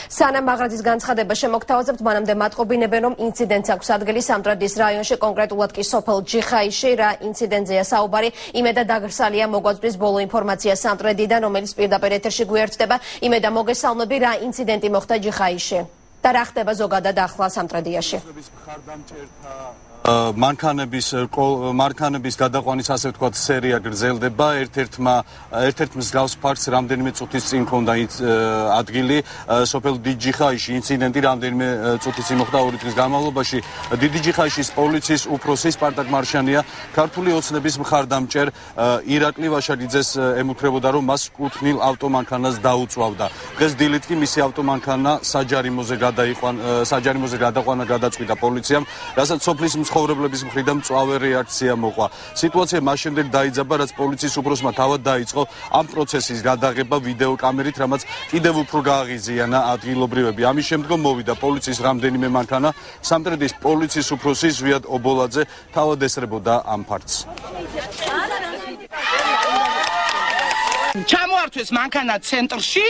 სანამ მაღრაძის განცხადება შემოგთავაზებთ, მანამდე მატყობინებენ, რომ ინციდენტს აქვს ადგილი სამტრედის რაიონში, კონკრეტულად კი სოფელ ჯიხაიში. რა ინციდენტზეა საუბარი? იმედა დაგრსალია მოგვაწვდის ბოლო ინფორმაცია სამტრედიდან, რომელიც პირდაპირ ეთერში გვერდდება. იმედა, მოგესალმები, რა ინციდენტი მოხდა ჯიხაიში და რა ხდება ზოგადად ახლა სამტრედიაში? მანქანების გადაყვანის ასე ვთქვათ სერია გრძელდება. ერთ-ერთ მსგავს ფაქტს რამდენიმე წუთის წინ ჰქონდა ადგილი სოფელ დიჯიხაიში. ინციდენტი რამდენიმე წუთის წინ მოხდა 2 დღის განმავლობაში. დიჯიხაიშის პოლიციის უფროსი სპარტაკ მარშანია ქართული ოცნების მხარდამჭერ ირაკლი ვაშალიძეს ემუქრებოდა, რომ მას კუთვნილ ავტომანქანას დაუწვავდა. დღეს დილით კი მისი ავტომანქანა საჯარიმოზე გადაყვანა გადაწყვიტა პოლიციამ, რასაც სოფლის მცხოვრებლების მხრიდან მწვავე რეაქცია მოყვა. სიტუაცია მას შემდეგ დაიძაბა, რაც პოლიციის უფროსმა თავად დაიწყო ამ პროცესის გადაღება ვიდეოკამერით, რამაც კიდევ უფრო გააღიზიანა ადგილობრივები. ამის შემდგომ მოვიდა პოლიციის რამდენიმე მანქანა. სამტრედის პოლიციის უფროსი ზვიად ობოლაძე თავად ესწრებოდა ამ ფაქტს. ჩამოართვეს მანქანა ცენტრში.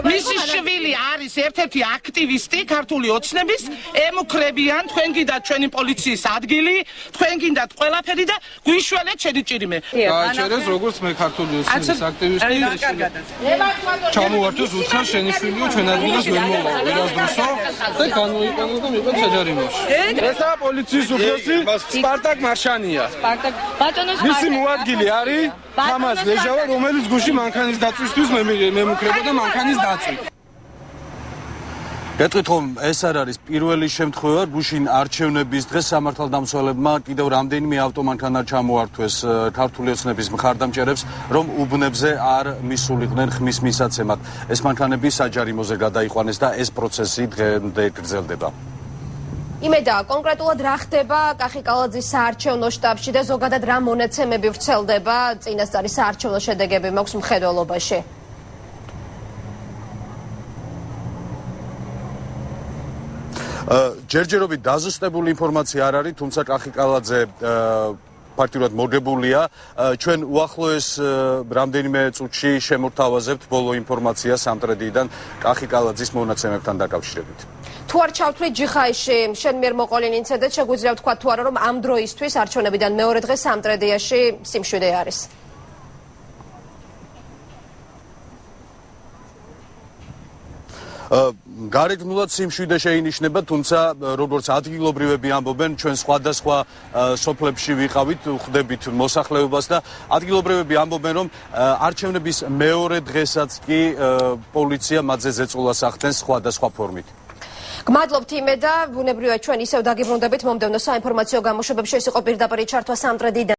მისი შვილი არის ერთ-ერთი აქტივისტი ქართული ოცნების. ემუქრებიან, თქვენ გინდათ ჩვენი პოლიციის ადგილი, თქვენ გინდათ ყველაფერი და გვიშველეთ შედიჭირიმე. გააჩერეს როგორც მე ქართული ოცნების აქტივისტი. ჩამოართვეს უთხრა შენი შვილია ჩვენ ადგილას ვერ მოვა. ვერასდროსო და განოიყენოს და მიყოთ საჯარიმოში. ესაა პოლიციის უფროსი სპარტაკ მარშანია. მისი მოადგილე არის თამაზ ლეჟავა, რომელიც გუში მანქანის დაწვისთვის მემუქრებოდა მანქანის დაწვით. გეტყვით, რომ ეს არ არის პირველი შემთხვევა. გუშინ არჩევნების დღეს სამართალდამცველებმა კიდევ რამდენიმე ავტომანქანა ჩამოართვეს ქართული ოცნების მხარდამჭერებს, რომ უბნებზე არ მისულიყვნენ ხმის მისაცემად. ეს მანქანები საჯარიმოზე გადაიყვანეს და ეს პროცესი დღემდე გრძელდება. იმედა, კონკრეტულად რა ხდება კახიკალაძის საარჩევნო შტაბში და ზოგადად რა მონაცემები ვრცელდება წინასწარი საარჩევნო შედეგები მაქვს მხედველობაში? ჯერჯერობით დაზუსტებული ინფორმაცია არ არის, თუმცა კახიკალაძე ფაქტიურად მოგებულია. ჩვენ უახლოეს რამდენიმე წუთში შემოვთავაზებთ ბოლო ინფორმაცია სამტრედიდან კახიკალაძის მონაცემებთან დაკავშირებით. თუ არ ჩავთვლით ჯიხაიში, შენ მიერ მოყოლილ ინციდენტს შეგვიძლია ვთქვა თუ არა, რომ ამ დროისთვის არჩევნებიდან მეორე დღეს სამტრედიაში სიმშვიდე არის? გარეგნულად სიმშვიდე შეინიშნება, თუმცა როგორც ადგილობრივები ამბობენ, ჩვენ სხვადასხვა სოფლებში ვიყავით, ხვდებით მოსახლეობას და ადგილობრივები ამბობენ, რომ არჩევნების მეორე დღესაც კი პოლიცია მათზე ზეწოლას ახდენს სხვადასხვა ფორმით. გმადლობთ იმედა, ბუნებრივია ჩვენ ისევ დაგიბრუნდებით მომდევნო საინფორმაციო გამოშვებებში. ეს იყო პირდაპირ ჩართვა სამტრედიდან.